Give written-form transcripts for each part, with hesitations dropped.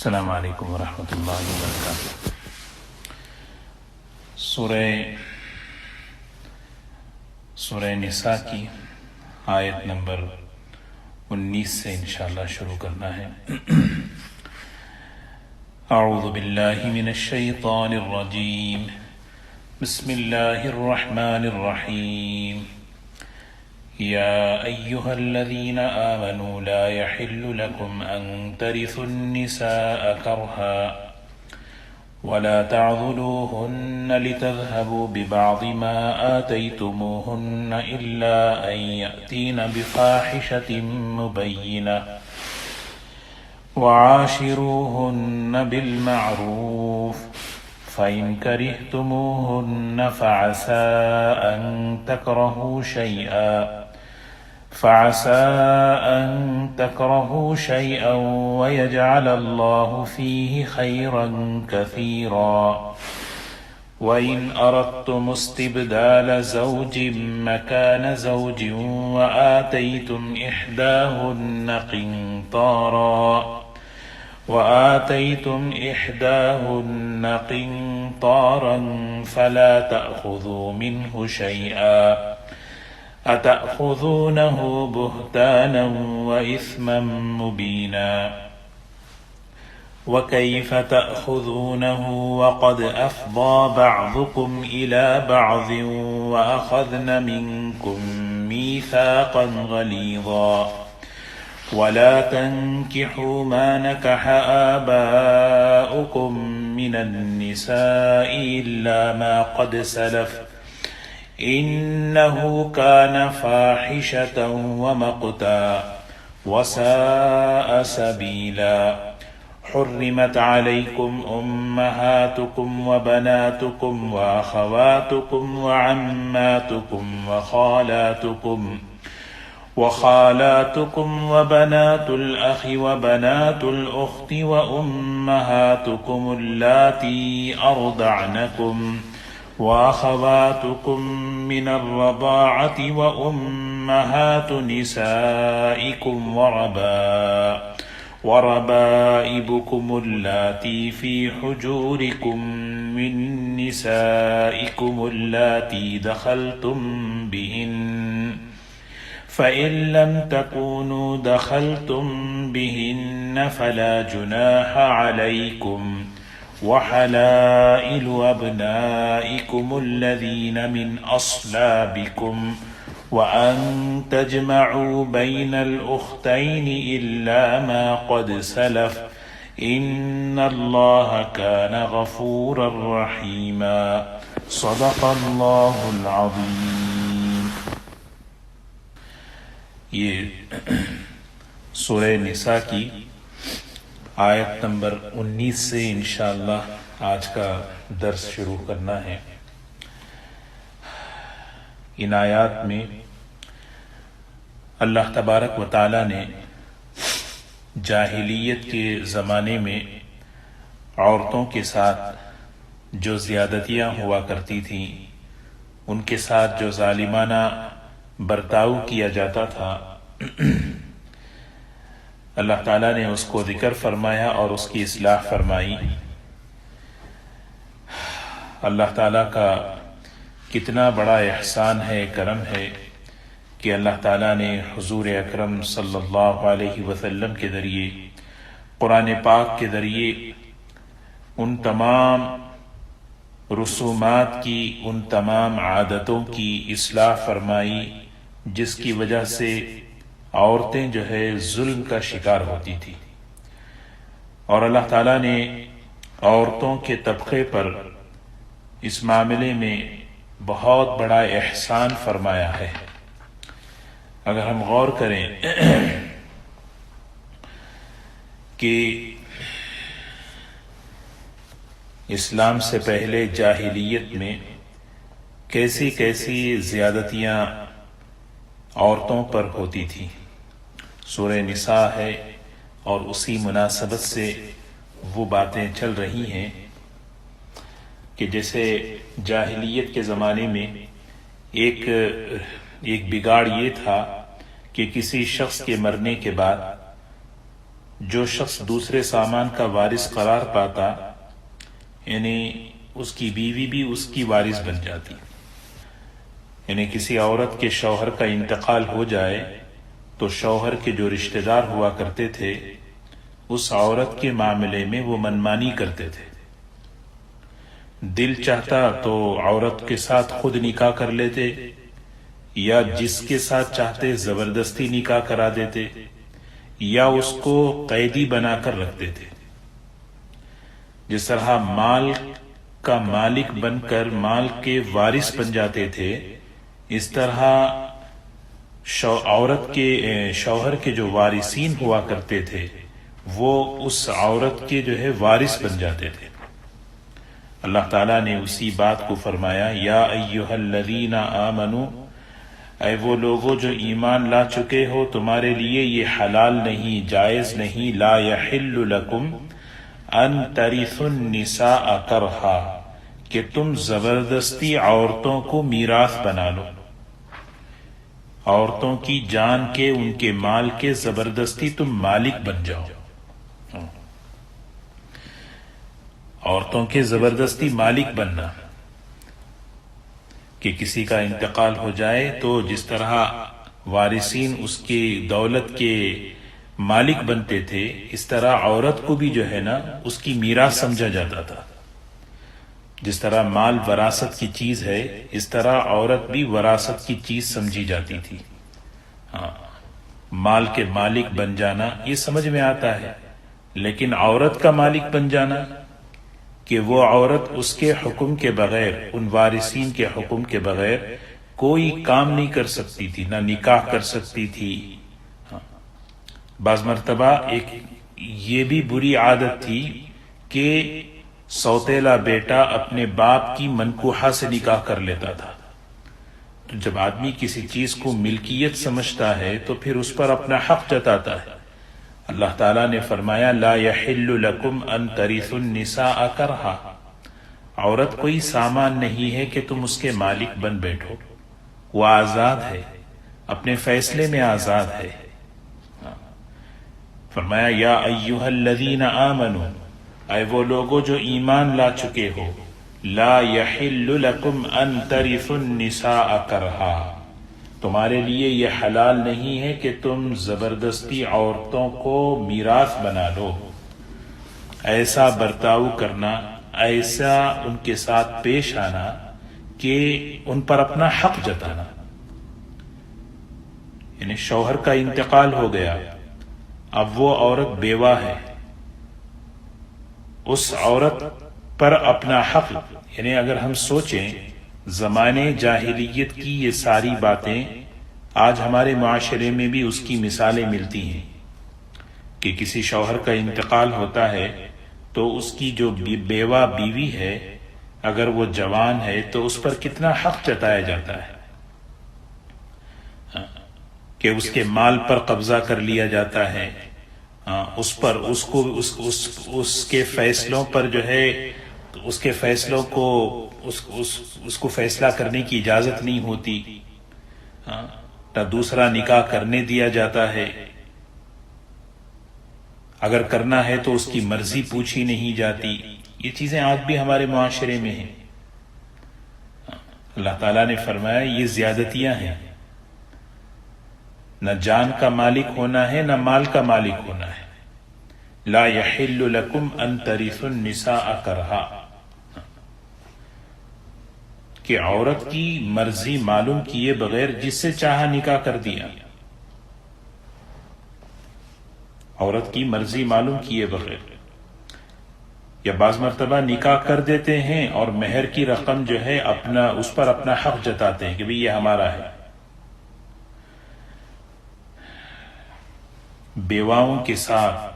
السلام علیکم ورحمۃ اللہ وبرکاتہ۔ سورہ نساء کی آیت نمبر 19 سے انشاءاللہ شروع کرنا ہے۔ اعوذ باللہ من الشیطان الرجیم، بسم اللہ الرحمن الرحیم۔ يا أيها الذين آمنوا لا يحل لكم أن ترثوا النساء كرها ولا تعضلوهن لتذهبوا ببعض ما آتيتموهن إلا أن يأتين بفاحشة مبينة وعاشروهن بالمعروف فإن كرهتموهن فعسى أن تكرهوا شيئا ويجعل الله فيه خيرا كثيرا وإن أردتم استبدال زوج مكان زوج وآتيتم إحداهن قنطارا فلا تأخذوا منه شيئا أتأخذونه بهتانا وإثما مبينا وكيف تأخذونه وقد أفضى بعضكم إلى بعض وأخذن منكم ميثاقا غليظا ولا تنكحوا ما نكح آباؤكم من النساء إلا ما قد سلف إنه كان فاحشة ومقتا وساء سبيلا حرمت عليكم أمهاتكم وبناتكم وأخواتكم وعماتكم وخالاتكم وبنات الأخ وبنات الأخت وأمهاتكم اللاتي أرضعنكم وأخواتكم من الرضاعة وأمهات نسائكم وربائبكم اللاتي في حجوركم من نسائكم اللاتي دخلتم بهن فإن لم تكونوا دخلتم بهن فلا جناح عليكم وحلائل أبنائكم الذين من أصلابكم وأن تجمعوا بين الأختين إلا ما قد سلف إن الله كان غفورا رحيما صدق الله العظيم۔ یہ سورہ نساء کی آیت نمبر 19 سے انشاءاللہ آج کا درس شروع کرنا ہے۔ ان آیات میں اللہ تبارک و تعالی نے جاہلیت کے زمانے میں عورتوں کے ساتھ جو زیادتیاں ہوا کرتی تھیں، ان کے ساتھ جو ظالمانہ برتاؤ کیا جاتا تھا، اللہ تعالیٰ نے اس کو ذکر فرمایا اور اس کی اصلاح فرمائی۔ اللہ تعالیٰ کا کتنا بڑا احسان ہے، کرم ہے کہ اللہ تعالیٰ نے حضور اکرم صلی اللہ علیہ وسلم کے ذریعے، قرآن پاک کے ذریعے ان تمام رسومات کی، ان تمام عادتوں کی اصلاح فرمائی جس کی وجہ سے عورتیں جو ہے ظلم کا شکار ہوتی تھی، اور اللہ تعالیٰ نے عورتوں کے طبقے پر اس معاملے میں بہت بڑا احسان فرمایا ہے۔ اگر ہم غور کریں کہ اسلام سے پہلے جاہلیت میں کیسی کیسی زیادتیاں عورتوں پر ہوتی تھی، سورہ نساء ہے اور اسی مناسبت سے وہ باتیں چل رہی ہیں کہ جیسے جاہلیت کے زمانے میں ایک بگاڑ یہ تھا کہ کسی شخص کے مرنے کے بعد جو شخص دوسرے سامان کا وارث قرار پاتا یعنی اس کی بیوی بھی اس کی وارث بن جاتی، یعنی کسی عورت کے شوہر کا انتقال ہو جائے تو شوہر کے جو رشتہ دار ہوا کرتے تھے اس عورت کے معاملے میں وہ منمانی کرتے تھے، دل چاہتا تو عورت کے ساتھ خود نکاح کر لیتے یا جس کے ساتھ چاہتے زبردستی نکاح کرا دیتے یا اس کو قیدی بنا کر رکھتے تھے۔ جس طرح مال کا مالک بن کر مال کے وارث بن جاتے تھے، اس طرح عورت کے شوہر کے جو وارثین ہوا کرتے تھے وہ اس عورت کے جو ہے وارث بن جاتے تھے۔ اللہ تعالیٰ نے اسی بات کو فرمایا، یا ایھا الذین آمنوا، اے وہ لوگوں جو ایمان لا چکے ہو، تمہارے لیے یہ حلال نہیں، جائز نہیں، لا یحل لکم ان ترثوا النساء کرہا، کہ تم زبردستی عورتوں کو میراث بنا لو، عورتوں کی جان کے، ان کے مال کے زبردستی تم مالک بن جاؤ، عورتوں کے زبردستی مالک بننا، کہ کسی کا انتقال ہو جائے تو جس طرح وارثین اس کی دولت کے مالک بنتے تھے، اس طرح عورت کو بھی جو ہے نا اس کی میراث سمجھا جاتا تھا۔ جس طرح مال وراثت کی چیز ہے، اس طرح عورت بھی وراثت کی چیز سمجھی جاتی تھی۔ مال کے مالک بن جانا یہ سمجھ میں آتا ہے، لیکن عورت کا مالک بن جانا کہ وہ عورت اس کے حکم کے بغیر، ان وارثین کے حکم کے بغیر کوئی کام نہیں کر سکتی تھی، نہ نکاح کر سکتی تھی۔ بعض مرتبہ ایک یہ بھی بری عادت تھی کہ سوتیلا بیٹا اپنے باپ کی منکوحہ سے نکاح کر لیتا تھا۔ تو جب آدمی کسی چیز کو ملکیت سمجھتا ہے تو پھر اس پر اپنا حق جتاتا ہے۔ اللہ تعالیٰ نے فرمایا، لا یحل لکم ان ترثوا النساء کرہا، عورت کوئی سامان نہیں ہے کہ تم اس کے مالک بن بیٹھو، وہ آزاد ہے، اپنے فیصلے میں آزاد ہے۔ فرمایا، یا ایھا الذین آمنوا، اے وہ لوگوں جو ایمان لا چکے ہو، لا یحل لکم ان ترثوا النساء کرہا، تمہارے لیے یہ حلال نہیں ہے کہ تم زبردستی عورتوں کو میراث بنا لو، ایسا برتاؤ کرنا، ایسا ان کے ساتھ پیش آنا کہ ان پر اپنا حق جتانا۔ یعنی شوہر کا انتقال ہو گیا، اب وہ عورت بیوہ ہے، اس عورت پر اپنا حق، یعنی اگر ہم سوچیں زمانے جاہلیت کی یہ ساری باتیں آج ہمارے معاشرے میں بھی اس کی مثالیں ملتی ہیں کہ کسی شوہر کا انتقال ہوتا ہے تو اس کی جو بیوہ بیوی ہے اگر وہ جوان ہے تو اس پر کتنا حق جتایا جاتا ہے کہ اس کے مال پر قبضہ کر لیا جاتا ہے، اس پر اس کے فیصلوں پر جو ہے اس کے فیصلوں کو اس کو فیصلہ کرنے کی اجازت نہیں ہوتی، نہ دوسرا نکاح کرنے دیا جاتا ہے، اگر کرنا ہے تو اس کی مرضی پوچھی نہیں جاتی۔ یہ چیزیں آج بھی ہمارے معاشرے میں ہیں۔ اللہ تعالیٰ نے فرمایا یہ زیادتیاں ہیں، نہ جان کا مالک ہونا ہے نہ مال کا مالک ہونا ہے۔ لا یحل لکم ان ترثوا النساء کرہا، کہ عورت کی مرضی معلوم کیے بغیر جس سے چاہا نکاح کر دیا، عورت کی مرضی معلوم کیے بغیر، یا بعض مرتبہ نکاح کر دیتے ہیں اور مہر کی رقم جو ہے اس پر اپنا حق جتاتے ہیں کہ بھئی یہ ہمارا ہے۔ بیواؤں کے ساتھ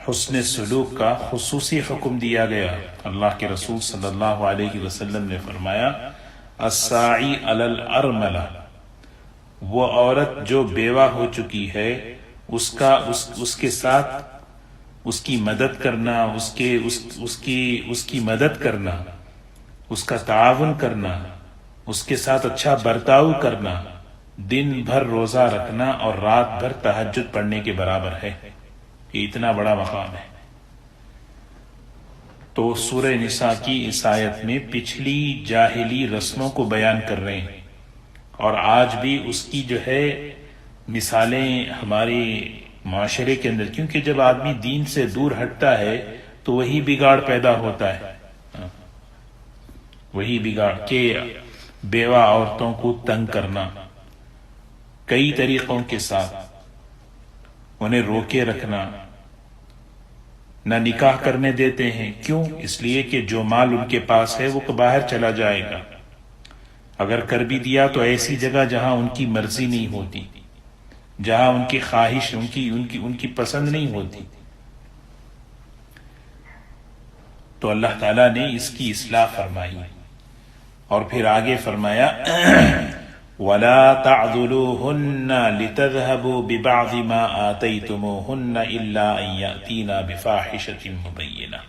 حسن سلوک کا خصوصی حکم دیا گیا۔ اللہ کے رسول صلی اللہ علیہ وسلم نے فرمایا، الساعی علی الارملہ، وہ عورت جو بیوہ ہو چکی ہے اس کے ساتھ اس کی مدد کرنا، اس کی مدد کرنا، اس کا تعاون کرنا، اس کے ساتھ اچھا برتاؤ کرنا، دن بھر روزہ رکھنا اور رات بھر تہجد پڑھنے کے برابر ہے۔ یہ اتنا بڑا مقام ہے۔ تو سورہ نساء کی اس آیت میں پچھلی جاہلی رسموں کو بیان کر رہے ہیں، اور آج بھی اس کی جو ہے مثالیں ہمارے معاشرے کے اندر، کیونکہ جب آدمی دین سے دور ہٹتا ہے تو وہی بگاڑ پیدا ہوتا ہے، وہی بگاڑ کہ بیوہ عورتوں کو تنگ کرنا کئی طریقوں کے ساتھ، انہیں روکے رکھنا، نہ نکاح کرنے دیتے ہیں۔ کیوں؟ اس لیے کہ جو مال ان کے پاس ہے وہ باہر چلا جائے گا، اگر کر بھی دیا تو ایسی جگہ جہاں ان کی مرضی نہیں ہوتی، جہاں ان کی خواہش ان کی پسند نہیں ہوتی۔ تو اللہ تعالیٰ نے اس کی اصلاح فرمائی، اور پھر آگے فرمایا وَلَا تَعْضُلُوهُنَّ لِتَذْهَبُوا بِبَعْضِ مَا آتَيْتُمُوهُنَّ إِلَّا أَن يَأْتِينَ بِفَاحِشَةٍ مُبَيِّنَةٍ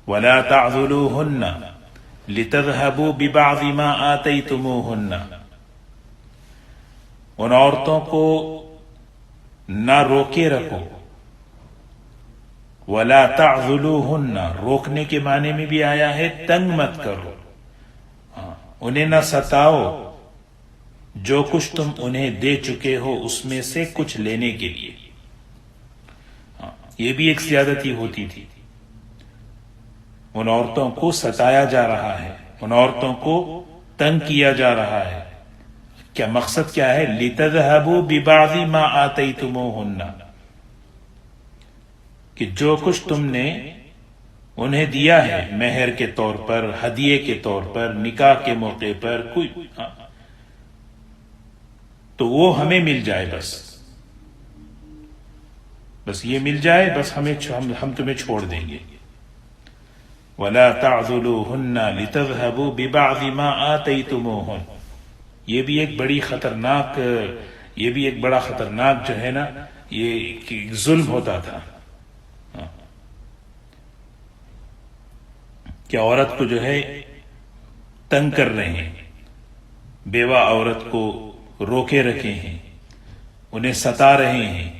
وَلَا تَعْضُلُوهُنَّ لِتَذْهَبُوا بِبَعْضِ مَا آتَيْتُمُوهُنَّ، ان عورتوں کو نہ روکے رکھو۔ وَلَا تَعْضُلُوهُنَّ روکنے کے معنی میں بھی آیا ہے تنگ مت کرو، انہیں نہ ستاؤ، جو کچھ تم انہیں دے چکے ہو اس میں سے کچھ لینے کے لیے۔ یہ بھی ایک زیادتی ہوتی تھی، ان عورتوں کو ستایا جا رہا ہے، ان عورتوں کو تنگ کیا جا رہا ہے۔ کیا مقصد کیا ہے؟ لِتَذْهَبُوا بِبَعْضِ مَا آتَيْتُمُوهُنَّ، کہ جو کچھ تم نے انہیں دیا ہے مہر کے طور پر، ہدیے کے طور پر، نکاح کے موقع پر، کوئی تو وہ ہمیں مل جائے، بس یہ مل جائے، بس ہم تمہیں چھوڑ دیں گے۔ وَلَا تَعْضُلُوهُنَّ لِتَذْهَبُوا بِبَعْضِ مَا آتَيْتُمُوهُنَّ، یہ بھی ایک بڑا خطرناک جو ہے نا، یہ ظلم ہوتا تھا کہ عورت کو جو ہے تنگ کر رہے ہیں، بیوہ عورت کو روکے رکھے ہیں، انہیں ستا رہے ہیں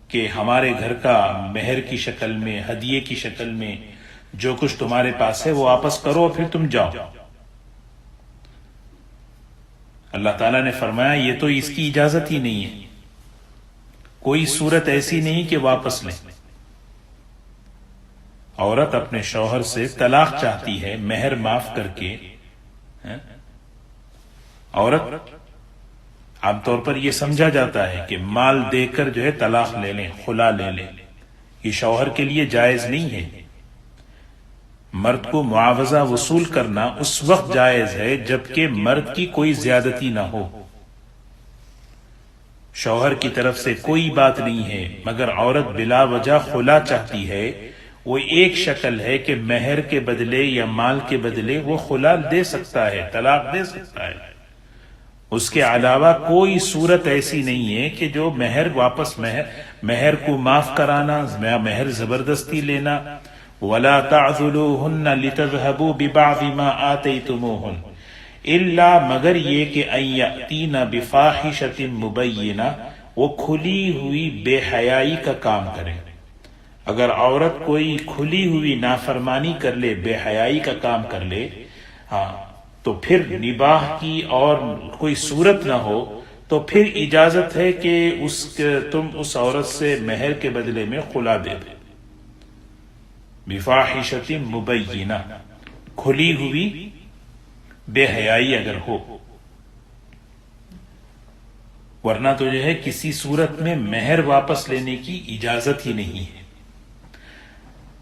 کہ ہمارے گھر کا مہر کی شکل میں، ہدیے کی شکل میں جو کچھ تمہارے پاس ہے وہ واپس کرو، پھر تم جاؤ۔ اللہ تعالیٰ نے فرمایا یہ تو اس کی اجازت ہی نہیں ہے، کوئی صورت ایسی نہیں کہ واپس لیں۔ عورت اپنے شوہر سے طلاق چاہتی ہے مہر معاف کر کے، عورت عام طور پر یہ سمجھا جاتا ہے کہ مال دے کر جو ہے طلاق لے لیں، خلا لے لیں، یہ شوہر کے لیے جائز نہیں ہے۔ مرد کو معاوضہ وصول کرنا اس وقت جائز ہے جبکہ مرد کی کوئی زیادتی نہ ہو، شوہر کی طرف سے کوئی بات نہیں ہے، مگر عورت بلا وجہ خلا چاہتی ہے، وہ ایک شکل ہے کہ مہر کے بدلے یا مال کے بدلے وہ خلا دے سکتا ہے، طلاق دے سکتا ہے۔ اس کے علاوہ کوئی صورت ایسی نہیں ہے کہ جو مہر کو معاف کرانا، مہر زبردستی لینا۔ وَلَا تَعْضُلُوهُنَّ لِتَذْهَبُوا بِبَعْضِ مَا آتَيْتُمُوهُنَّ، الا مگر یہ کہ أَن يَأْتِينَ بِفَاحِشَةٍ مُبَيِّنَةٍ، وہ کھلی ہوئی بے حیائی کا کام کریں۔ اگر عورت کوئی کھلی ہوئی نافرمانی کر لے، بے حیائی کا کام کر لے، تو پھر نباہ کی اور کوئی صورت نہ ہو تو پھر اجازت ہے کہ تم اس عورت سے مہر کے بدلے میں خلا دے دے۔ بفاحشۃ مبینہ، کھلی ہوئی بے حیائی اگر ہو، ورنہ تو جو ہے کسی صورت میں مہر واپس لینے کی اجازت ہی نہیں ہے۔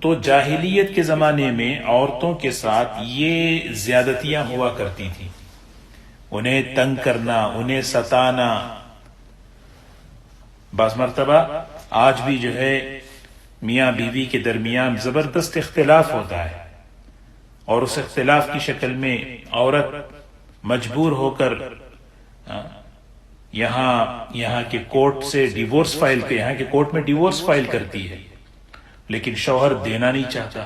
تو جاہلیت کے زمانے میں عورتوں کے ساتھ یہ زیادتیاں ہوا کرتی تھیں، انہیں تنگ کرنا، انہیں ستانا۔ بعض مرتبہ آج بھی جو ہے میاں بیوی کے درمیان زبردست اختلاف ہوتا ہے، اور اس اختلاف کی شکل میں عورت مجبور ہو کر یہاں کے کورٹ سے ڈیورس فائل کے یہاں کے کورٹ میں ڈیورس فائل کرتی ہے، لیکن شوہر دینا نہیں چاہتا۔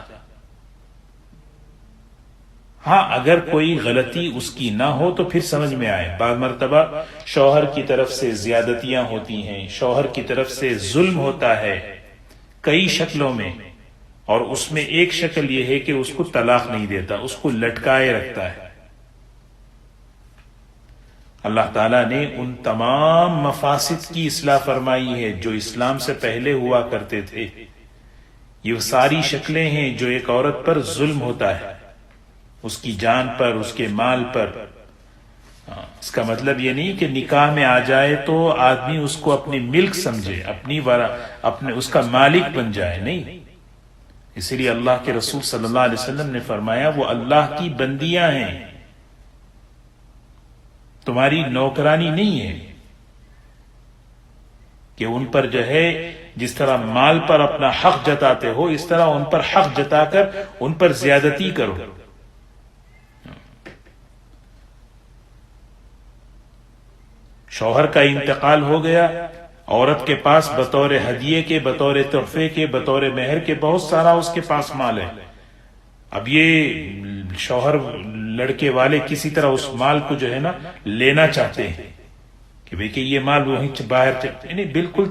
ہاں اگر کوئی غلطی اس کی نہ ہو تو پھر سمجھ میں آئے. بعض مرتبہ شوہر کی طرف سے زیادتیاں ہوتی ہیں، شوہر کی طرف سے ظلم ہوتا ہے کئی شکلوں میں، اور اس میں ایک شکل یہ ہے کہ اس کو طلاق نہیں دیتا، اس کو لٹکائے رکھتا ہے. اللہ تعالیٰ نے ان تمام مفاسد کی اصلاح فرمائی ہے جو اسلام سے پہلے ہوا کرتے تھے. یہ ساری شکلیں ہیں جو ایک عورت پر ظلم ہوتا ہے، اس کی جان پر، اس کے مال پر. اس کا مطلب یہ نہیں کہ نکاح میں آ جائے تو آدمی اس کو اپنی ملک سمجھے، اپنے اس کا مالک بن جائے، نہیں. اسی لیے اللہ کے رسول صلی اللہ علیہ وسلم نے فرمایا وہ اللہ کی بندیاں ہیں، تمہاری نوکرانی نہیں ہے کہ ان پر جو ہے جس طرح مال پر اپنا حق جتاتے ہو اس طرح ان پر حق جتا کر ان پر زیادتی کرو. شوہر کا انتقال ہو گیا، عورت کے پاس بطور ہدیے کے، بطور تحفے کے، بطور مہر کے بہت سارا اس کے پاس مال ہے. اب یہ شوہر لڑکے والے کسی طرح اس مال کو جو ہے نا لینا چاہتے ہیں کہ بھئی کہ یہ مال وہیں باہر نہیں، بالکل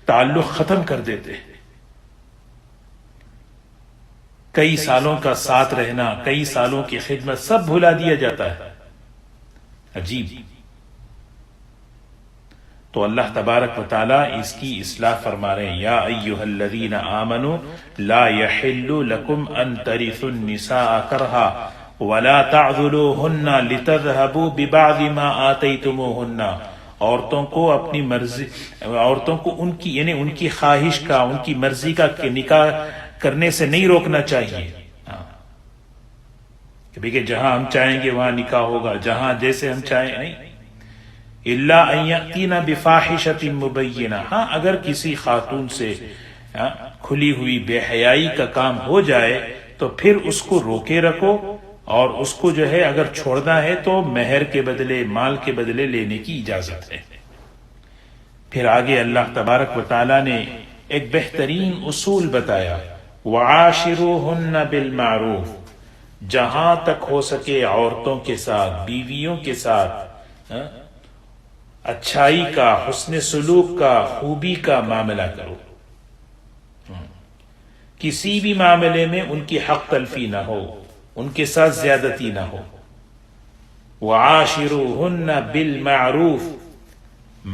تعلق ختم کر دیتے ہیں. کئی سالوں کا ساتھ رہنا، کئی سالوں کی خدمت سب بھلا دیا جاتا ہے. عجیب. تو اللہ تبارک و تعالیٰ اس کی اصلاح فرما رہے ہیں. یا ایھا الذین آمنوا لا یحل لکم ان ترثوا النساء کرہا ولا تعضلوہن لتذہبوا ببعض ما آتیتموہن. عورتوں کو اپنی مرضی، عورتوں کو ان کی یعنی ان کی خواہش کا، ان کی مرضی کا نکاح کرنے سے نہیں روکنا چاہیے کہ جہاں ہم چاہیں گے وہاں نکاح ہوگا، جہاں جیسے ہم چاہیں نہیں. الا ان یاتین بفاحشۃ مبینہ. ہاں اگر کسی خاتون سے کھلی ہوئی بے حیائی کا کام ہو جائے تو پھر اس کو روکے رکھو، اور اس کو جو ہے اگر چھوڑنا ہے تو مہر کے بدلے، مال کے بدلے لینے کی اجازت ہے. پھر آگے اللہ تبارک و تعالی نے ایک بہترین اصول بتایا، وعاشروہن بالمعروف. جہاں تک ہو سکے عورتوں کے ساتھ، بیویوں کے ساتھ اچھائی کا، حسن سلوک کا، خوبی کا معاملہ کرو. کسی بھی معاملے میں ان کی حق تلفی نہ ہو، ان کے ساتھ زیادتی نہ ہو. وعاشروہن بالمعروف.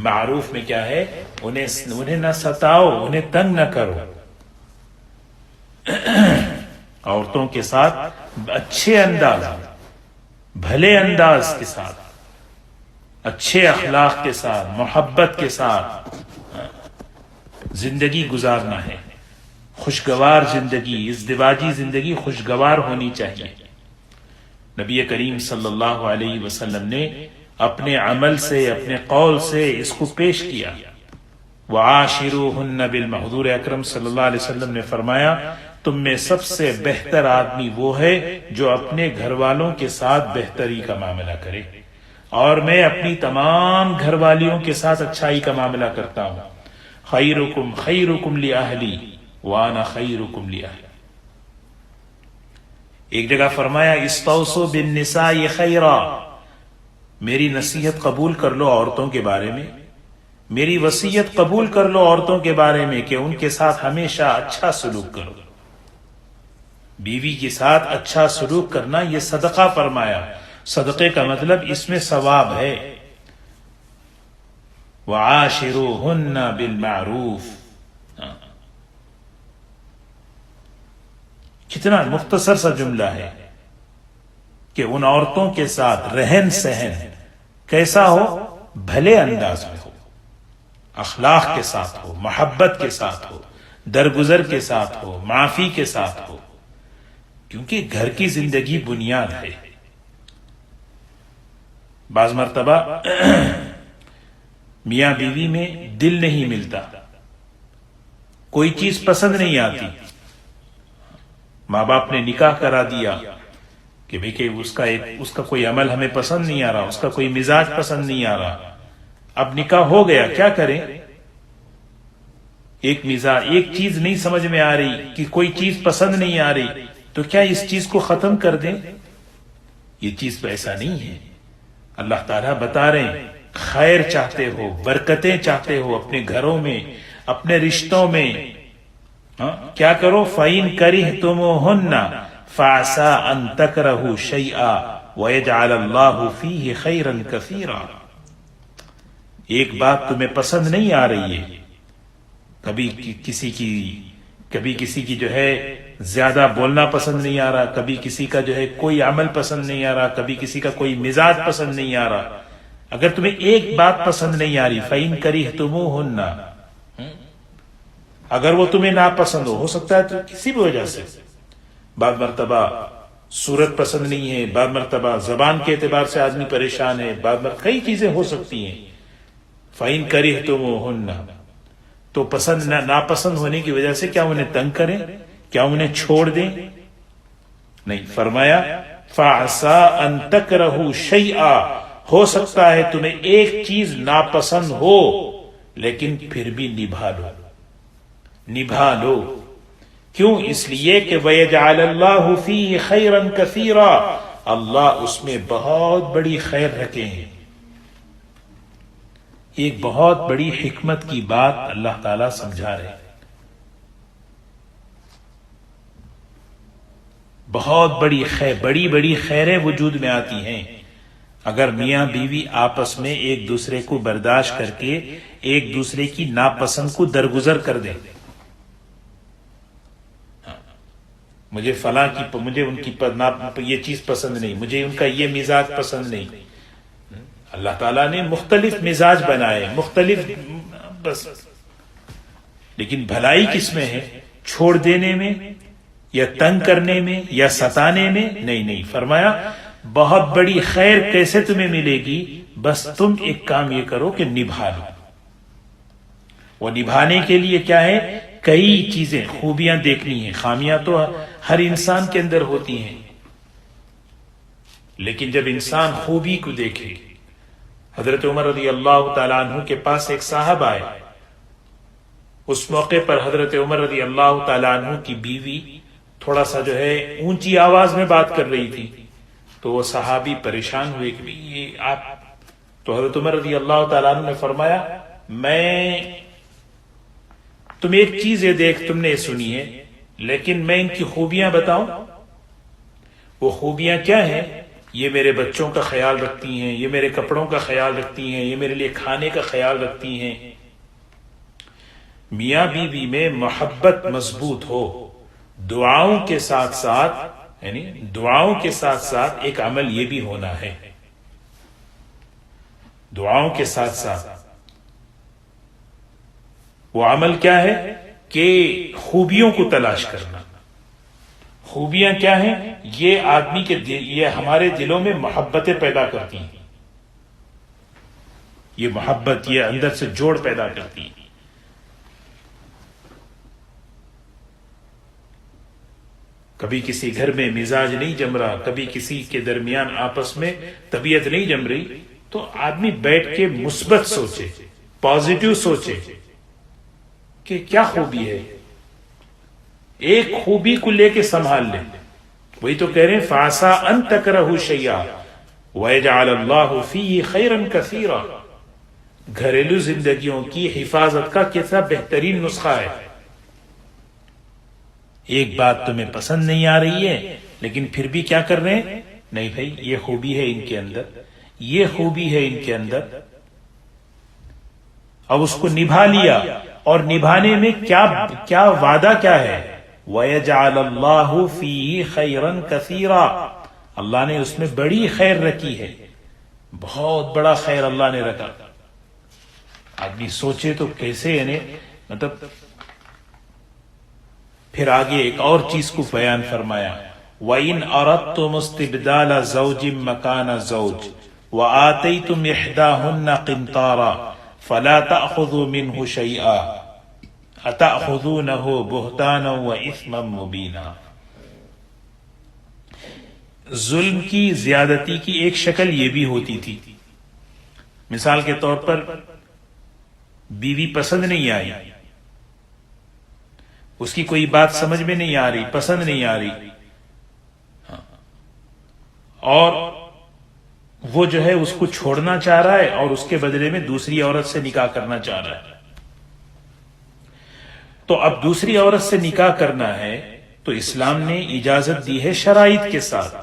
معروف میں کیا ہے؟ انہیں نہ ستاؤ، انہیں تنگ نہ کرو. عورتوں کے ساتھ اچھے انداز، بھلے انداز کے ساتھ، اچھے اخلاق کے ساتھ، محبت کے ساتھ زندگی گزارنا ہے. خوشگوار زندگی، ازدواجی زندگی خوشگوار ہونی چاہیے. نبی کریم صلی اللہ علیہ وسلم نے اپنے عمل سے، اپنے قول سے اس کو پیش کیا. وعاشروہن بالمعروف. حضور اکرم صلی اللہ علیہ وسلم نے فرمایا تم میں سب سے بہتر آدمی وہ ہے جو اپنے گھر والوں کے ساتھ بہتری کا معاملہ کرے، اور میں اپنی تمام گھر والیوں کے ساتھ اچھائی کا معاملہ کرتا ہوں. خیرکم خیرکم لأہلی وانا خیرکم لأہلی. ایک جگہ فرمایا استوصوا بالنساء خیرا. میری نصیحت قبول کر لو عورتوں کے بارے میں، میری وصیت قبول کر لو عورتوں کے بارے میں کہ ان کے ساتھ ہمیشہ اچھا سلوک کرو. بیوی کے ساتھ اچھا سلوک کرنا یہ صدقہ فرمایا. صدقے کا مطلب اس میں ثواب ہے. وعاشروہن بالمعروف. کتنا مختصر سا جملہ ہے کہ ان عورتوں کے ساتھ رہن سہن کیسا ہو؟ بھلے انداز میں ہو، اخلاق کے ساتھ ہو، محبت کے ساتھ ہو، درگزر کے ساتھ ہو، معافی کے ساتھ ہو. کیونکہ گھر کی زندگی بنیاد ہے. بعض مرتبہ میاں بیوی میں دل نہیں ملتا، کوئی چیز پسند نہیں آتی. ماں باپ نے نکاح کرا دیا کہ بھئی کہ اس کا کوئی عمل ہمیں پسند نہیں آ رہا، اس کا کوئی مزاج پسند نہیں آ رہا. اب نکاح ہو گیا، کیا کریں؟ ایک مزاج، ایک چیز نہیں سمجھ میں آ رہی، کہ کوئی چیز پسند نہیں آ رہی، تو کیا اس چیز کو ختم کر دیں؟ یہ چیز تو ایسا نہیں ہے. اللہ تعالیٰ بتا رہے ہیں خیر چاہتے ہو، برکتیں چاہتے ہو اپنے گھروں میں، اپنے رشتوں میں، کیا کرو؟ فَإِن كَرِهْتُمُوهُنَّ فَعَسَىٰ أَن تَكْرَهُوا شَيْئًا وَيَجْعَلَ اللَّهُ فِيهِ خَيْرًا كَثِيرًا. ایک بات تمہیں پسند نہیں آ رہی ہے، کبھی کسی کی جو ہے زیادہ بولنا پسند نہیں آ رہا، کبھی کسی کا جو ہے کوئی عمل پسند نہیں آ رہا، کبھی کسی کا کوئی مزاج پسند نہیں آ رہا. اگر تمہیں ایک بات پسند نہیں آ رہی، فَإِن كَرِهْتُمُوهُنَّ، اگر وہ تمہیں ناپسند ہو سکتا ہے تو کسی بھی وجہ سے، بعض مرتبہ صورت پسند نہیں ہے، بعض مرتبہ زبان کے اعتبار سے آدمی پریشان ہے، بعض مرتبہ کئی چیزیں ہو سکتی ہیں. فَإِن كَرِهْتُمُوهُنَّ، تو پسند ناپسند ہونے کی وجہ سے کیا انہیں تنگ کریں؟ کیا انہیں چھوڑ دیں؟ نہیں. فرمایا فَعَسَىٰ أَن تَكْرَهُوا شَيْئًا، ہو سکتا ہے تمہیں ایک چیز ناپسند ہو لیکن پھر بھی نبھا لو. کیوں؟ اس لیے کہ وَيَجْعَلَ اللَّهُ فِيهِ خَيْرًا كَثِيرًا، اللہ اس میں بہت بڑی خیر رکھے ہیں. ایک بہت بڑی حکمت کی بات اللہ تعالیٰ سمجھا رہے ہیں. بہت بڑی خیریں وجود میں آتی ہیں اگر میاں بیوی آپس میں ایک دوسرے کو برداشت کر کے ایک دوسرے کی ناپسند کو درگزر کر دیں. مجھے فلاں کی، مجھے ان کی یہ چیز پسند نہیں، مجھے ان کا یہ مزاج پسند نہیں. اللہ تعالیٰ نے مختلف مزاج بنائے، مختلف، بس لیکن بھلائی کس میں ہے؟ چھوڑ دینے میں یا تنگ کرنے میں یا ستانے میں؟ نہیں. فرمایا بہت بڑی خیر کیسے تمہیں ملے گی؟ بس تم ایک کام یہ کرو کہ نبھا لو. وہ نبھانے کے لیے کیا ہے؟ کئی چیزیں، خوبیاں دیکھنی ہیں. خامیاں تو ہر انسان کے اندر ہوتی ہیں، لیکن جب انسان خوبی کو دیکھے، حضرت عمر رضی اللہ تعالیٰ عنہ کے پاس ایک صاحب آئے. اس موقع پر حضرت عمر رضی اللہ تعالیٰ عنہ کی بیوی تھوڑا سا جو ہے اونچی آواز میں بات کر رہی تھی. تو وہ صحابی پریشان ہوئے کہ یہ آپ. تو حضرت عمر رضی اللہ تعالیٰ عنہ نے فرمایا میں تم ایک چیز یہ دیکھ، تم نے سنی ہے، لیکن میں ان کی خوبیاں بتاؤں. وہ خوبیاں کیا ہیں؟ یہ میرے بچوں کا خیال رکھتی ہیں، یہ میرے کپڑوں کا خیال رکھتی ہیں، یہ میرے لیے کھانے کا خیال رکھتی ہیں. میاں بیوی میں محبت مضبوط ہو، دعاؤں کے ساتھ ساتھ ایک عمل یہ بھی ہونا ہے. دعاؤں کے ساتھ ساتھ وہ عمل کیا ہے کہ خوبیوں کو تلاش کرنا. خوبیاں کیا ہیں؟ یہ آدمی کے یہ ہمارے دلوں میں محبتیں پیدا کرتی ہیں. یہ محبت، یہ اندر سے جوڑ پیدا کرتی ہیں. کبھی کسی گھر میں مزاج نہیں جم رہا، کبھی کسی کے درمیان آپس میں طبیعت نہیں جم رہی، تو آدمی بیٹھ کے مثبت سوچے، پازیٹیو سوچے کہ کیا خوبی ہے، ایک خوبی کو لے کے سنبھال لیں. وہی تو کہہ رہے ہیں فَعَسَىٰ أَن تَكْرَهُوا شَيْئًا وَيَجْعَلَ اللَّهُ فِيهِ خَيْرًا كَثِيرًا. گھریلو زندگیوں کی حفاظت کا کیسا بہترین نسخہ ہے. ایک بات تمہیں پسند نہیں آ رہی ہے لیکن پھر بھی کیا کر رہے ہیں؟ نہیں بھائی یہ خوبی ہے ان کے اندر، یہ خوبی ہے ان کے اندر. اب اس کو نبھا لیا، اور نبھانے میں کیا وعدہ کیا ہے؟ وَيَجْعَلَ اللَّهُ فِيهِ خَيْرًا كَثِيرًا. اللہ نے اس میں بڑی خیر رکھی ہے، بہت بڑا خیر اللہ نے رکھا. آدمی سوچے تو کیسے، یعنی مطلب پھر آگے ایک اور چیز کو بیان فرمایا وَإِنْ أَرَدْتُمُ اسْتِبْدَالَ زَوْجٍ مَكَانَ زَوْجٍ وَآتَيْتُمْ إِحْدَاهُنَّ قِنْطَارًا فَلَا تَأْخُذُوا مِنْهُ شَيْئًا أَتَأْخُذُونَهُ بُهْتَانًا وَإِثْمًا مُبِينًا. ظلم کی، زیادتی کی ایک شکل یہ بھی ہوتی تھی. مثال کے طور پر بیوی پسند نہیں آئی، اس کی کوئی بات سمجھ میں نہیں آ رہی، پسند نہیں آ رہی، اور وہ جو ہے اس کو چھوڑنا چاہ رہا ہے اور اس کے بدلے میں دوسری عورت سے نکاح کرنا چاہ رہا ہے. تو اب دوسری عورت سے نکاح کرنا ہے تو اسلام نے اجازت دی ہے شرائط کے ساتھ.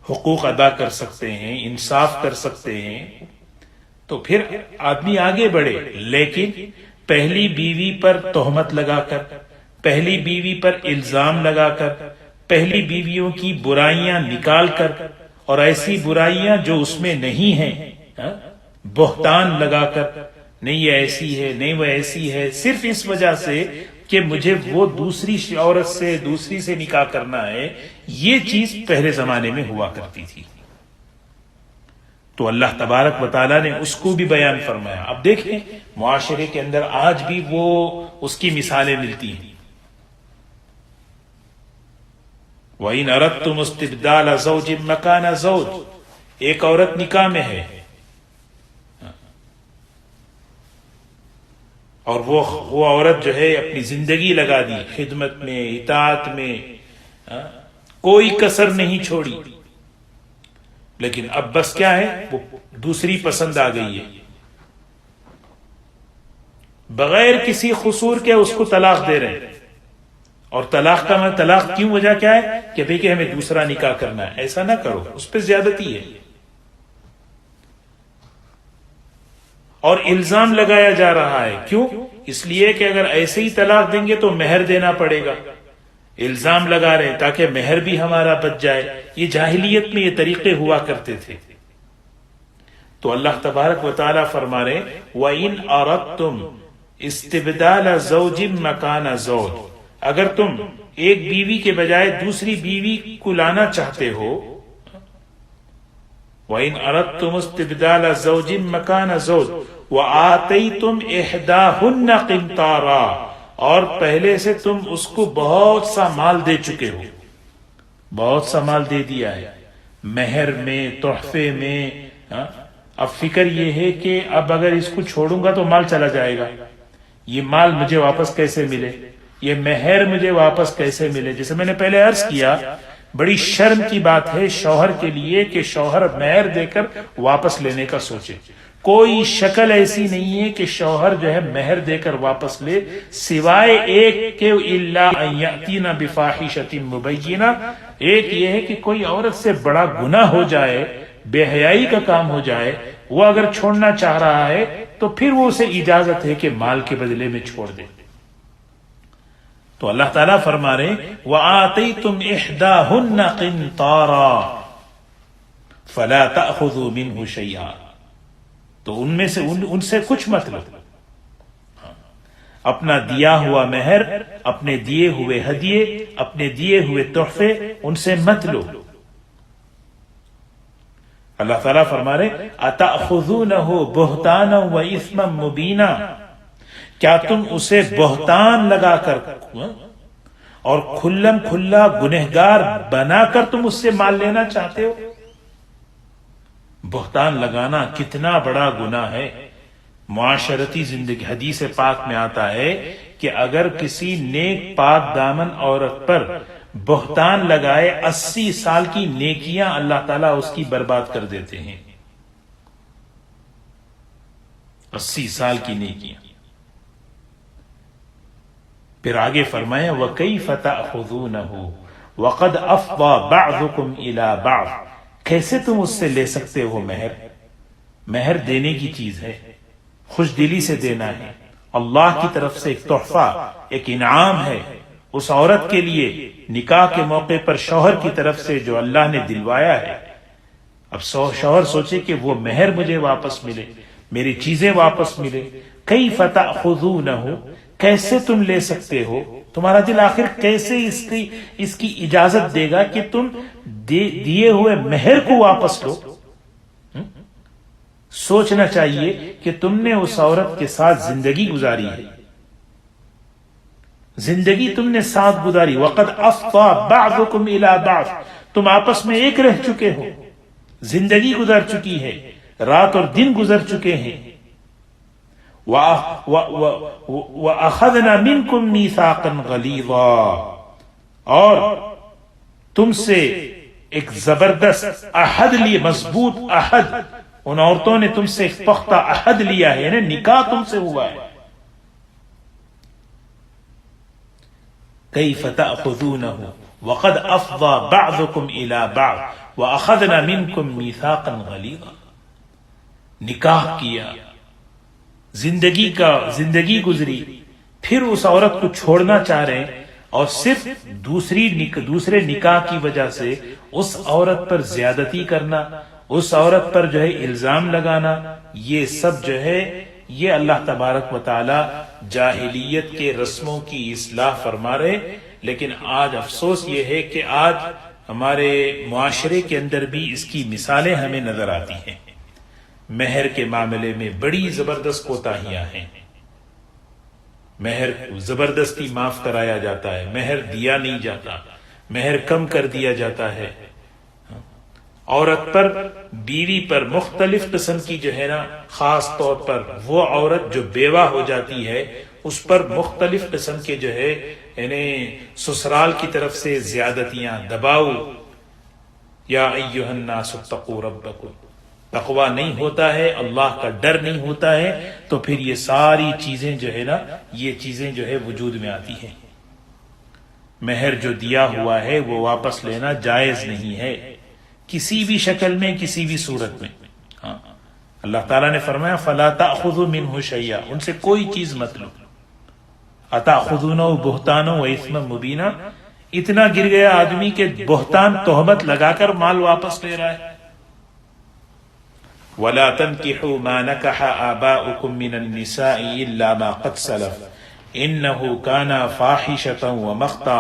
حقوق ادا کر سکتے ہیں، انصاف کر سکتے ہیں، تو پھر آدمی آگے بڑھے. لیکن پہلی بیوی پر تہمت لگا کر، پہلی بیوی پر الزام لگا کر، پہلی بیویوں کی برائیاں نکال کر اور ایسی برائیاں جو اس میں نہیں ہیں بہتان لگا کر، نہیں یہ ایسی ہے، نہیں وہ ایسی ہے، صرف اس وجہ سے کہ مجھے وہ دوسری عورت سے، دوسری سے نکاح کرنا ہے، یہ چیز پہلے زمانے میں ہوا کرتی تھی. تو اللہ تبارک و تعالیٰ نے اس کو بھی بیان فرمایا. اب دیکھیں معاشرے کے اندر آج بھی وہ اس کی مثالیں ملتی ہیں. وَإِنْ أَرَدْتُمُ اسْتِبْدَالَ زَوْجٍ مَكَانَ زَوْجٍ، ایک عورت نکاح میں ہے اور وہ عورت جو ہے اپنی زندگی لگا دی خدمت میں، اطاعت میں، کوئی کسر نہیں چھوڑی، لیکن اب بس کیا ہے، وہ دوسری پسند آ گئی ہے، بغیر کسی قصور کے اس کو طلاق دے رہے ہیں. اور طلاق کا طلاق کیوں، وجہ کیا ہے کہ بھئی کہ ہمیں دوسرا نکاح کرنا ہے. ایسا نہ کرو، اس پہ زیادتی ہے. اور الزام لگایا جا رہا ہے، کیوں؟ اس لیے کہ اگر ایسے ہی طلاق دیں گے تو مہر دینا پڑے گا. الزام لگا رہے ہیں تاکہ مہر بھی ہمارا بچ جائے. یہ جاہلیت میں یہ طریقے ہوا کرتے تھے. تو اللہ تبارک و تعالیٰ فرما رہے وَإِنْ أَرَدْتُمْ اسْتِبْدَالَ زَوْجٍ مَكَانَ زَوْجٍ، اگر تم ایک بیوی کے بجائے دوسری بیوی کو لانا چاہتے ہو، وَإِنْ أَرَدْتُمُ اسْتِبْدَالَ زَوْجٍ مَكَانَ زَوْجٍ وَآتَيْتُمْ إِحْدَاهُنَّ قِنْطَارًا، اور پہلے سے تم اس کو بہت سا مال دے چکے ہو، بہت سا مال دے دیا ہے، مہر میں، تحفے میں. اب فکر یہ ہے کہ اب اگر اس کو چھوڑوں گا تو مال چلا جائے گا، یہ مال مجھے واپس کیسے ملے، یہ مہر مجھے واپس کیسے ملے. جیسے میں نے پہلے عرض کیا، بڑی شرم کی بات ہے شوہر کے لیے کہ شوہر مہر دے کر واپس لینے کا سوچے. کوئی شکل ایسی نہیں ہے کہ شوہر جو ہے مہر دے کر واپس لے، سوائے ایک کہ الا ان یاتینا بفاحشۃ مبینہ. ایک یہ ہے کہ کوئی عورت سے بڑا گناہ ہو جائے، بے حیائی کا کام ہو جائے، وہ اگر چھوڑنا چاہ رہا ہے تو پھر وہ اسے اجازت ہے کہ مال کے بدلے میں چھوڑ دے. تو اللہ تعالیٰ فرما رہے وَآتَيْتُمْ إِحْدَاهُنَّ قِنْطَارًا فَلَا تَأْخُذُوا مِنْهُ شَيْئًا، تو ان سے کچھ مت لو. اپنا دیا ہوا مہر، اپنے دیے ہوئے ہدیے، اپنے دیے ہوئے تحفے ان سے مت لو. اللہ تعالیٰ فرما رہے أَتَأْخُذُونَهُ بُهْتَانًا وَإِثْمًا مُبِينًا، کیا تم اسے بہتان لگا کر اور کھلم کھلا گنہگار بنا کر تم اس سے مال لینا چاہتے ہو؟ بہتان لگانا کتنا بڑا گناہ ہے. معاشرتی زندگی، حدیث پاک میں آتا ہے کہ اگر کسی نیک پاک دامن عورت پر بہتان لگائے، 80 سال کی نیکیاں اللہ تعالیٰ اس کی برباد کر دیتے ہیں. 80 سال کی نیکیاں. پھر آگے فرمایا وَكَيْفَ تَأْخُذُونَهُ وَقَدْ أَفْضَى بَعْضُكُمْ إِلَى بَعْضٍ، کیسے تم اس سے لے سکتے ہو مہر؟ مہر دینے کی چیز ہے، خوش دلی سے دینا ہے، اللہ کی طرف سے ایک تحفہ، ایک انعام ہے اس عورت کے لیے نکاح کے موقع پر شوہر کی طرف سے جو اللہ نے دلوایا ہے. اب شوہر سوچے کہ وہ مہر مجھے واپس ملے، میری چیزیں واپس ملے. کیف تأخذونہ، کیسے تم لے سکتے ہو؟ تمہارا دل آخر کیسے اس کی اجازت دے گا کہ تم دیے ہوئے مہر کو واپس لو؟ سوچنا چاہیے کہ تم نے اس عورت کے ساتھ زندگی گزاری ہے، زندگی تم نے ساتھ گزاری. وقد افضى بعضكم الى بعض، تم آپس میں ایک رہ چکے ہو، زندگی گزر چکی ہے، رات اور دن گزر چکے ہیں. وَأَخَذْنَا مِنْكُمْ مِيثَاقًا غَلِيظًا، اور تم سے ایک زبردست عہد لیے، مضبوط عہد، ان عورتوں نے تم سے ایک پختہ عہد لیا ہے، یعنی نکاح تم سے ہوا ہے. کیف تأخذونہ وقد افضى بعضکم الى بعض واخذنا منکم میثاقا غلیظا. نکاح کیا، زندگی گزری، پھر اس عورت کو چھوڑنا چاہ رہے ہیں، اور صرف دوسرے نکاح کی وجہ سے اس عورت پر زیادتی کرنا، اس عورت پر جو ہے الزام لگانا، یہ سب جو ہے یہ اللہ تبارک و تعالی جاہلیت کے رسموں کی اصلاح فرما رہے. لیکن آج افسوس یہ ہے کہ آج ہمارے معاشرے کے اندر بھی اس کی مثالیں ہمیں نظر آتی ہیں. مہر کے معاملے میں بڑی زبردست کوتاہیاں ہیں. مہر زبردستی معاف کرایا جاتا ہے، مہر دیا نہیں جاتا، مہر کم کر دیا جاتا ہے. عورت پر، بیوی پر مختلف قسم کی جو ہے نا، خاص طور پر وہ عورت جو بیوہ ہو جاتی ہے اس پر مختلف قسم کے جو ہے یعنی سسرال کی طرف سے زیادتیاں، دباؤ. یا ایھا الناس اتقوا ربکم، تقوی نہیں ہوتا ہے، اللہ کا ڈر نہیں ہوتا ہے، تو پھر یہ ساری چیزیں جو ہے نا، یہ چیزیں جو ہے وجود میں آتی ہیں. مہر جو دیا ہوا ہے وہ واپس لینا جائز نہیں ہے کسی بھی شکل میں، کسی بھی صورت میں. ہاں، اللہ تعالیٰ نے فرمایا فَلَا تَأْخُذُوا مِنْهُ شَيْئًا، ان سے کوئی چیز مت لو. أَتَأْخُذُونَهُ بُهْتَانًا وَإِثْمًا مُبِينًا، اتنا گر گیا آدمی کہ بہتان تہمت لگا کر مال واپس لے رہا ہے. وَلَا تَنْكِحُوا مَا نَكَحَ آبَاؤُكُم مِّنَ النِّسَاءِ إِلَّا مَا قَدْ سَلَفَ إِنَّهُ كَانَ فَاحِشَةً وَمَقْتًا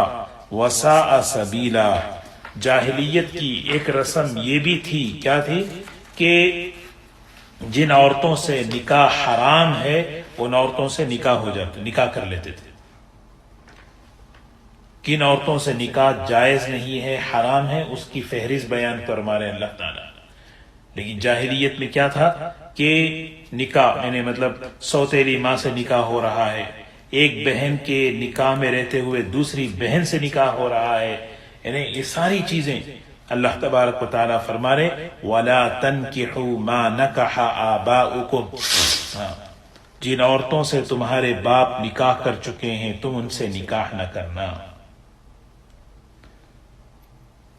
وَسَاءَ سَبِيلًا. جاہلیت کی ایک رسم یہ بھی تھی، کیا تھی؟ کہ جن عورتوں سے نکاح حرام ہے ان عورتوں سے نکاح کر لیتے تھے. کن عورتوں سے نکاح جائز نہیں ہے، حرام ہے، اس کی فہرست بیان فرما رہے اللہ تعالیٰ. لیکن جاہلیت میں کیا تھا کہ نکاح یعنی مطلب سوتیلی ماں سے نکاح ہو رہا ہے، ایک بہن کے نکاح میں رہتے ہوئے دوسری بہن سے نکاح ہو رہا ہے، یعنی یہ ساری چیزیں اللہ تبارک و تعالیٰ فرما رہے وَلَا تَنْكِحُوا مَا نَكَحَ آبَاؤُكُمْ، جن عورتوں سے تمہارے باپ نکاح کر چکے ہیں تم ان سے نکاح نہ کرنا،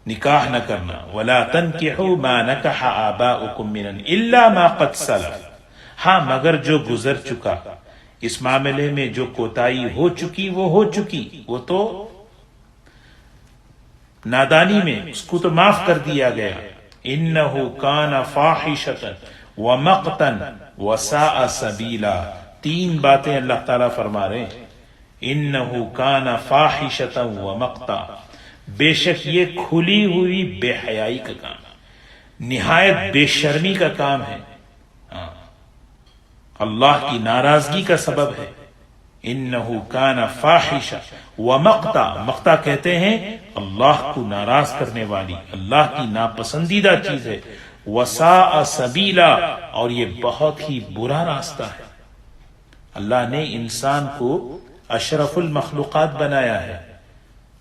نکاح نہ کرنا. وَلَا تَنْكِحُوا مَا نَكَحَ آبَاؤُكُمْ مِنَ إِلَّا مَا قَدْ سَلَفَ، ہاں مگر جو گزر چکا، اس معاملے میں جو کوتاہی ہو چکی وہ ہو چکی، وہ تو نادانی میں اس کو تو معاف کر دیا گیا. انہو کان فاحشۃ ومقتا وساء سبیلا، تین باتیں اللہ تعالیٰ فرما رہے ہیں. انہو کان فاحشۃ ومقتا، بے شک یہ کھلی ہوئی بے حیائی کا کام ہے، نہایت بے شرمی کا کام ہے، اللہ کی ناراضگی کا سبب ہے. انہو کان فاحشہ ومقتا، مقتا کہتے ہیں اللہ کو ناراض کرنے والی، اللہ کی ناپسندیدہ چیز ہے. وساء سبیلا، اور یہ بہت ہی برا راستہ ہے. اللہ نے انسان کو اشرف المخلوقات بنایا ہے،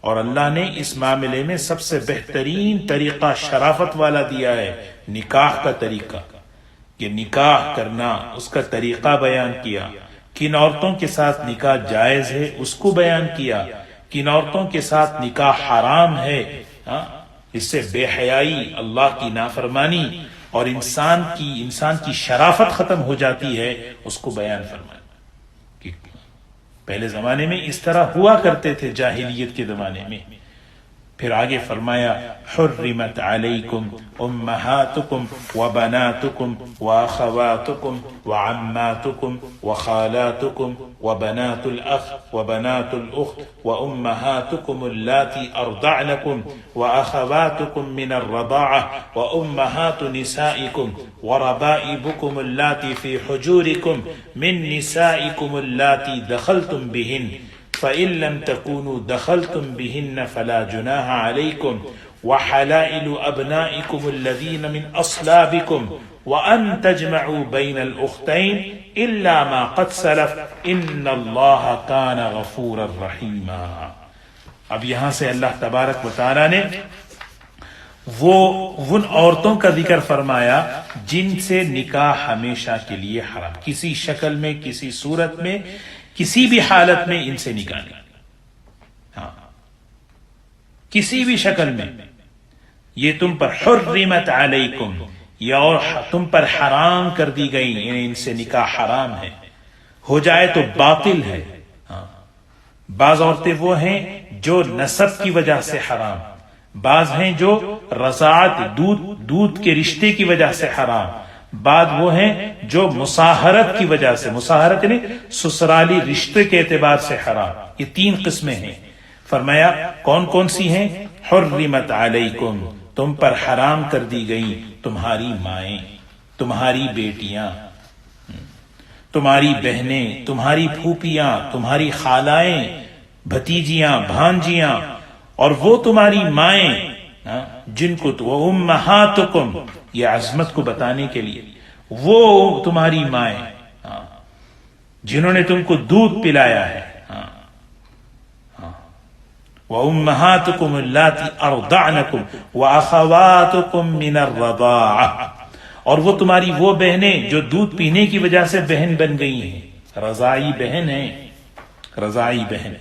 اور اللہ نے اس معاملے میں سب سے بہترین طریقہ شرافت والا دیا ہے، نکاح کا طریقہ. کہ نکاح کرنا اس کا طریقہ بیان کیا، کن عورتوں کے ساتھ نکاح جائز ہے اس کو بیان کیا، کن عورتوں کے ساتھ نکاح حرام ہے، اس سے بے حیائی، اللہ کی نافرمانی اور انسان کی شرافت ختم ہو جاتی ہے، اس کو بیان فرمایا. کہ پہلے زمانے میں اس طرح ہوا کرتے تھے، جاہلیت کے زمانے میں. پھر آگے فرمایا حرمت علیکم امہاتکم وبناتکم واخواتکم وعماتکم وخالاتکم وبنات الاخ وبنات الاخت وامہاتکم اللاتی ارضعنکم واخواتکم من الرضاعة وامہات نسائکم وربائبکم اللاتی فی حجورکم من نسائکم اللاتی دخلتم بہن فَإِن لَمْ تَكُونُوا دَخَلْتُمْ بِهِنَّ فَلَا جُنَاحَ عَلَيْكُمْ وَحَلَائِلُ أَبْنَائِكُمُ الَّذِينَ مِنْ أَصْلَابِكُمْ وَأَن تَجْمَعُوا بَيْنَ الْأُخْتَيْنِ إِلَّا مَا قَدْ سَلَفَ إِنَّ اللَّهَ كَانَ غَفُورًا رَحِيمًا. اب یہاں سے اللہ تبارک و تعالی نے وہ ان عورتوں کا ذکر فرمایا جن سے نکاح ہمیشہ کے لیے حرام، کسی شکل میں، کسی صورت میں، کسی بھی حالت میں ان سے نکاح نہیں، ہاں کسی بھی شکل میں، یہ تم پر حرمت علیکم، یہ اور تم پر حرام کر دی گئی، یعنی ان سے نکاح حرام ہے، ہو جائے تو باطل ہے۔ بعض عورتیں وہ ہیں جو نسب کی وجہ سے حرام، بعض ہیں جو رضاعت دودھ کے رشتے کی وجہ سے حرام، بعض وہ ہیں جو مصاہرت کی وجہ سے، مصاہرت یعنی سسرالی رشتے کے اعتبار سے حرام۔ یہ 3 قسمیں ہیں۔ فرمایا کون کون سی ہیں؟ حرمت علیکم، تم پر حرام کر دی گئی تمہاری مائیں، تمہاری بیٹیاں، تمہاری بہنیں، تمہاری پھوپھیاں، تمہاری خالائیں، بھتیجیاں، بھانجیاں، اور وہ تمہاری مائیں جن کو تو امہاتکم، یہ عظمت کو بتانے کے لیے، وہ تمہاری مائیں جنہوں نے تم کو دودھ پلایا ہے، وَأُمَّهَاتُكُمُ اللَّاتِي أَرْضَعْنَكُمْ وَأَخَوَاتُكُمْ مِنَ الرَّضَاعَةِ، اور وہ تمہاری وہ بہنیں جو دودھ پینے کی وجہ سے بہن بن گئی ہیں، رضاعی بہن ہیں، رضاعی بہن۔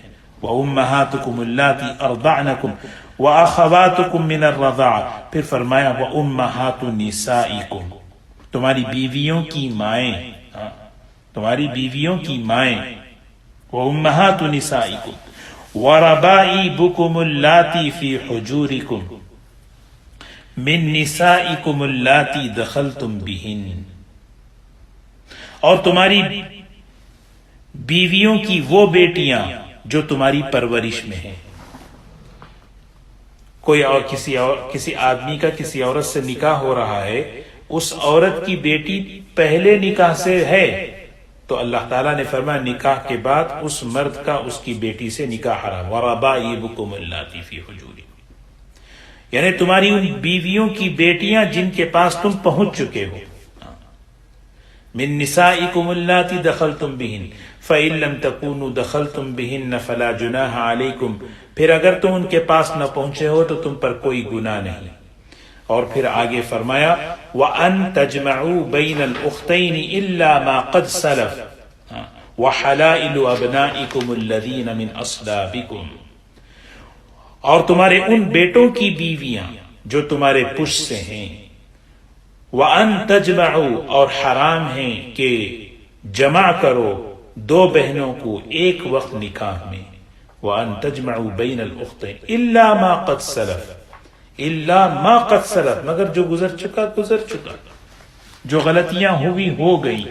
وَأُمَّهَاتُكُمُ اللَّاتِي أَرْضَعْنَكُمْ وَأَخَوَاتُكُمْ مِنَ الرَّضَاعَةِ، پھر فرمایا وَأُمَّهَاتُ نِسَائِكُمْ، تمہاری بیویوں کی مائیں، تمہاری بیویوں کی مائیں، وَأُمَّهَاتُ نِسَائِكُمْ وَرَبَائِبُكُمُ اللَّاتِي فِي حُجُورِكُمْ مِن نِسَائِكُمُ اللَّاتِي دَخَلْتُمْ بِهِنَّ، اور تمہاری بیویوں کی وہ بیٹیاں جو تمہاری پرورش میں ہیں۔ کوئی اور کسی آدمی کا کسی عورت سے نکاح ہو رہا ہے، اس عورت کی بیٹی پہلے نکاح سے ہے تو اللہ تعالیٰ نے فرمایا نکاح کے بعد اس مرد کا اس کی بیٹی سے نکاح حرام۔ وَرَبَائِبُكُمُ اللَّاتِي فِي حُجُورِكُمْ، یعنی تمہاری ان بیویوں کی بیٹیاں جن کے پاس تم پہنچ چکے ہو، مِن نِسَائِكُمُ اللَّاتِي دَخَلْتُمْ بِهِنَّ فَإِن لَمْ تَكُونُوا دَخَلْتُمْ بِهِنَّ فَلَا جُنَاحَ عَلَيْكُمْ، پھر اگر تم ان کے پاس نہ پہنچے ہو تو تم پر کوئی گناہ نہیں۔ اور پھر آگے فرمایا وَأَن تَجْمَعُوا بَيْنَ الْأُخْتَيْنِ إِلَّا مَا قَدْ سَلَفَ وَحَلَائِلُ أَبْنَائِكُمُ الَّذِينَ مِنْ أَصْلَابِكُمْ، اور تمہارے ان بیٹوں کی بیویاں جو تمہارے پشت سے ہیں، وَأَن تَجْمَعُوا، اور حرام ہیں کہ جمع کرو 2 بہنوں کو ایک وقت نکاح میں، وَأَن تَجْمَعُوا بَيْنَ الْأُخْتَيْنِ إِلَّا مَا قَدْ سَلَفَ، الا ما قد سلف، مگر جو گزر چکا گزر چکا، جو غلطیاں ہوئی ہو گئی۔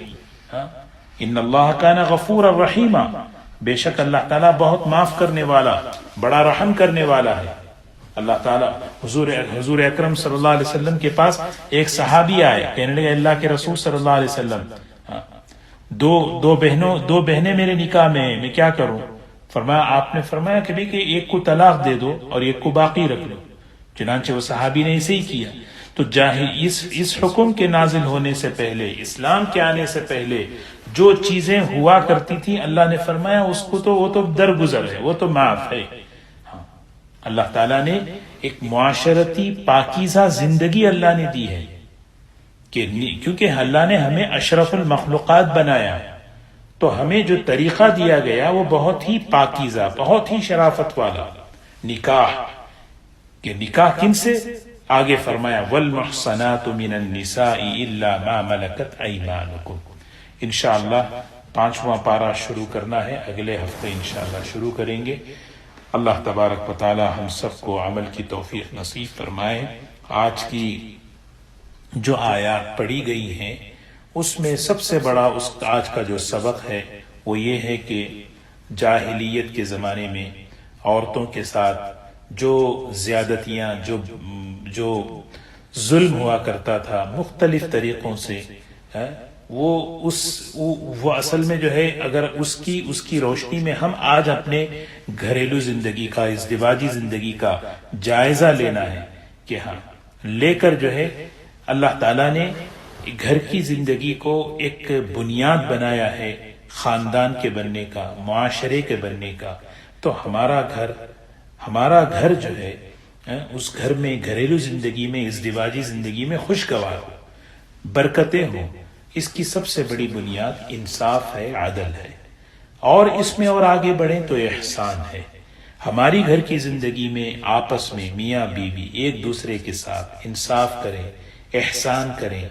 ان اللہ کان غفورا رحیما، بے شک اللہ تعالیٰ بہت معاف کرنے والا، بڑا رحم کرنے والا ہے۔ اللہ تعالیٰ حضور اکرم صلی اللہ علیہ وسلم کے پاس ایک صحابی آئے، کہنے لگے اللہ کے رسول صلی اللہ علیہ وسلم، دو بہنیں میرے نکاح میں کیا کروں؟ فرمایا آپ نے فرمایا کہ ایک کو طلاق دے دو اور ایک کو باقی رکھ لو۔ چنانچہ وہ صحابی نے اسے ہی کیا۔ تو اس حکم کے نازل ہونے سے پہلے، اسلام کے آنے سے پہلے جو چیزیں ہوا کرتی تھی، اللہ نے فرمایا اس کو تو وہ تو درگزر ہے، وہ تو معاف ہے۔ اللہ تعالیٰ نے ایک معاشرتی پاکیزہ زندگی اللہ نے دی ہے، کیونکہ اللہ نے ہمیں اشرف المخلوقات بنایا، تو ہمیں جو طریقہ دیا گیا وہ بہت ہی پاکیزہ، بہت ہی شرافت والا نکاح۔ کہ نکاح کن سے؟ آگے فرمایا والمحصنات من النساء الا ما ملکت ایمانکم۔ انشاءاللہ 5واں پارہ شروع کرنا ہے، اگلے ہفتے انشاءاللہ شروع کریں گے۔ اللہ تبارک و تعالی ہم سب کو عمل کی توفیق نصیب فرمائے۔ آج کی جو آیات پڑھی گئی ہیں اس میں سب سے بڑا آج کا جو سبق ہے وہ یہ ہے کہ جاہلیت کے زمانے میں عورتوں کے ساتھ جو زیادتیاں، جو ظلم ہوا کرتا تھا مختلف طریقوں سے، وہ اصل میں جو ہے، اگر اس کی روشنی میں ہم آج اپنے گھریلو زندگی کا، ازدواجی زندگی کا جائزہ لینا ہے کہ ہاں لے کر جو ہے اللہ تعالیٰ نے گھر کی زندگی کو ایک بنیاد بنایا ہے خاندان کے بننے کا، معاشرے کے بننے کا۔ تو ہمارا گھر جو ہے اس گھر میں، گھریلو زندگی میں، ازدواجی زندگی میں خوشگوار ہو، برکتیں ہوں، اس کی سب سے بڑی بنیاد انصاف ہے، عدل ہے، اور اس میں اور آگے بڑھیں تو احسان ہے۔ ہماری گھر کی زندگی میں آپس میں میاں بیوی ایک دوسرے کے ساتھ انصاف کریں، احسان کریں،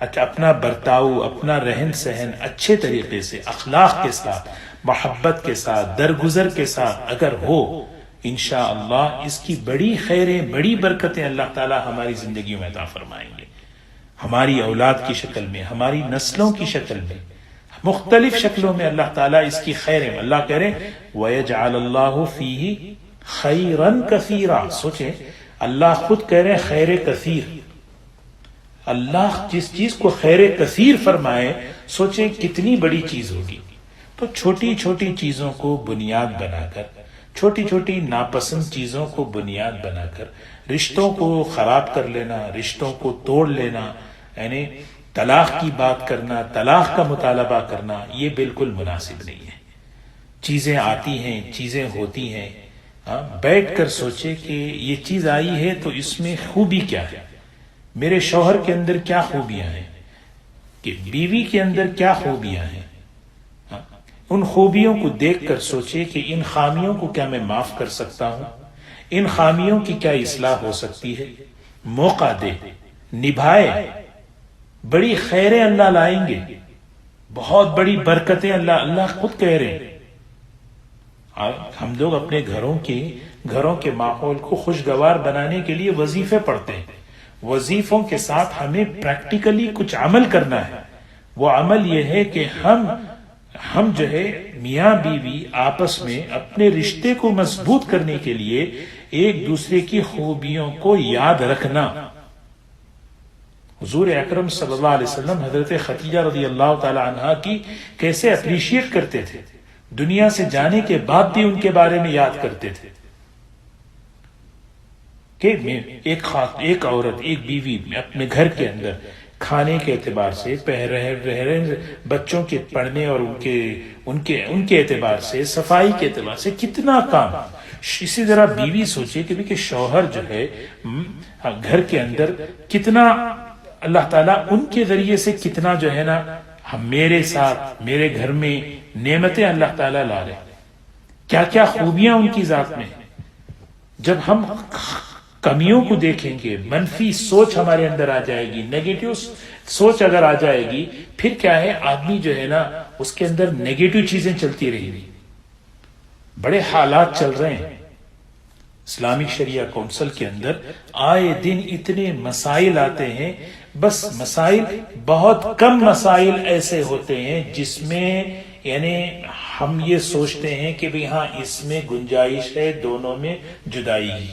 اپنا برتاؤ، اپنا رہن سہن اچھے طریقے سے، اخلاق کے ساتھ، محبت کے ساتھ، درگزر کے ساتھ اگر ہو، انشاءاللہ اس کی بڑی خیریں، بڑی برکتیں اللہ تعالی ہماری زندگیوں میں عطا فرمائیں گے، ہماری اولاد کی شکل میں، ہماری نسلوں کی شکل میں، مختلف شکلوں میں اللہ تعالیٰ اس کی خیریں۔ اللہ کہہ رہے وَيَجْعَلَ اللَّهُ فِيهِ خَيْرًا كَثِيرًا، سوچیں اللہ خود کہہ رہے ہیں خیر کثیر۔ اللہ جس چیز کو خیر کثیر فرمائے، سوچیں کتنی بڑی چیز ہوگی۔ تو چھوٹی چھوٹی چیزوں کو بنیاد بنا کر، چھوٹی چھوٹی ناپسند چیزوں کو بنیاد بنا کر رشتوں کو خراب کر لینا، رشتوں کو توڑ لینا، یعنی طلاق کی بات کرنا، طلاق کا مطالبہ کرنا، یہ بالکل مناسب نہیں ہے۔ چیزیں آتی ہیں، چیزیں ہوتی ہیں، بیٹھ کر سوچے کہ یہ چیز آئی ہے تو اس میں خوبی کیا ہے، میرے شوہر کے اندر کیا خوبیاں ہیں، کہ بیوی کے اندر کیا خوبیاں ہیں، ان خوبیوں کو دیکھ کر سوچے کہ ان خامیوں کو کیا میں معاف کر سکتا ہوں، ان خامیوں کی کیا اصلاح ہو سکتی ہے، موقع دے، نبھائے، بڑی خیریں اللہ لائیں گے، بہت بڑی برکتیں اللہ خود کہہ رہے ہیں۔ ہم لوگ اپنے گھروں کے ماحول کو خوشگوار بنانے کے لیے وظیفے پڑھتے ہیں، وظیفوں کے ساتھ ہمیں پریکٹیکلی کچھ عمل کرنا ہے۔ وہ عمل یہ ہے کہ ہم جو ہے میاں بیوی آپس میں اپنے رشتے کو مضبوط کرنے کے لیے ایک دوسرے کی خوبیوں کو یاد رکھنا۔ حضور اکرم صلی اللہ علیہ وسلم حضرت خدیجہ رضی اللہ تعالی عنہا کی کیسے اپریشیٹ کرتے تھے، دنیا سے جانے کے بعد بھی ان کے بارے میں یاد کرتے تھے کہ ایک عورت، ایک بیوی اپنے گھر کے اندر کھانے کے اعتبار سے، رہنے، بچوں کے پڑھنے اور ان کے اعتبار سے، صفائی کے اعتبار سے کتنا کام۔ اسی طرح بیوی سوچے کہ شوہر جو ہے گھر کے اندر کتنا، اللہ تعالیٰ ان کے ذریعے سے کتنا جو ہے نا میرے ساتھ، میرے گھر میں نعمتیں اللہ تعالیٰ لا رہے، کیا کیا خوبیاں ان کی ذات میں۔ جب ہم کمیوں کو دیکھیں گے، منفی سوچ ہمارے اندر آ جائے گی، نیگیٹو سوچ اگر آ جائے گی، پھر کیا ہے آدمی جو ہے نا اس کے اندر نیگیٹو چیزیں چلتی رہیں گی۔ بڑے حالات چل رہے ہیں اسلامک شریعہ کونسل کے اندر، آئے دن اتنے مسائل آتے ہیں، بس مسائل، بہت کم مسائل ایسے ہوتے ہیں جس میں یعنی ہم یہ سوچتے ہیں کہ بھی ہاں اس میں گنجائش ہے دونوں میں جدائی کی،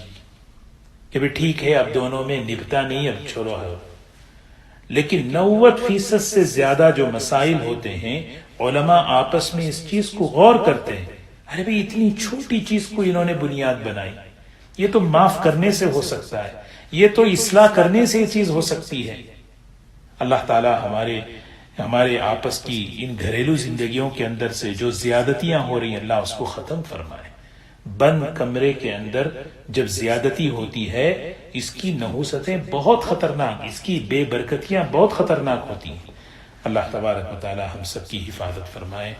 کہ بھی ٹھیک ہے اب دونوں میں نبھتا نہیں، اب چھوڑو ہے۔ لیکن 90% سے زیادہ جو مسائل ہوتے ہیں، علماء آپس میں اس چیز کو غور کرتے ہیں، ارے بھئی اتنی چھوٹی چیز کو انہوں نے بنیاد بنائی، یہ تو معاف کرنے سے ہو سکتا ہے، یہ تو اصلاح کرنے سے یہ چیز ہو سکتی ہے۔ اللہ تعالی ہمارے آپس کی ان گھریلو زندگیوں کے اندر سے جو زیادتیاں ہو رہی ہیں، اللہ اس کو ختم فرمائے۔ بند کمرے کے اندر جب زیادتی ہوتی ہے، اس کی نحوستیں بہت خطرناک، اس کی بے برکتیاں بہت خطرناک ہوتی ہیں۔ اللہ تبارک و تعالی ہم سب کی حفاظت فرمائے۔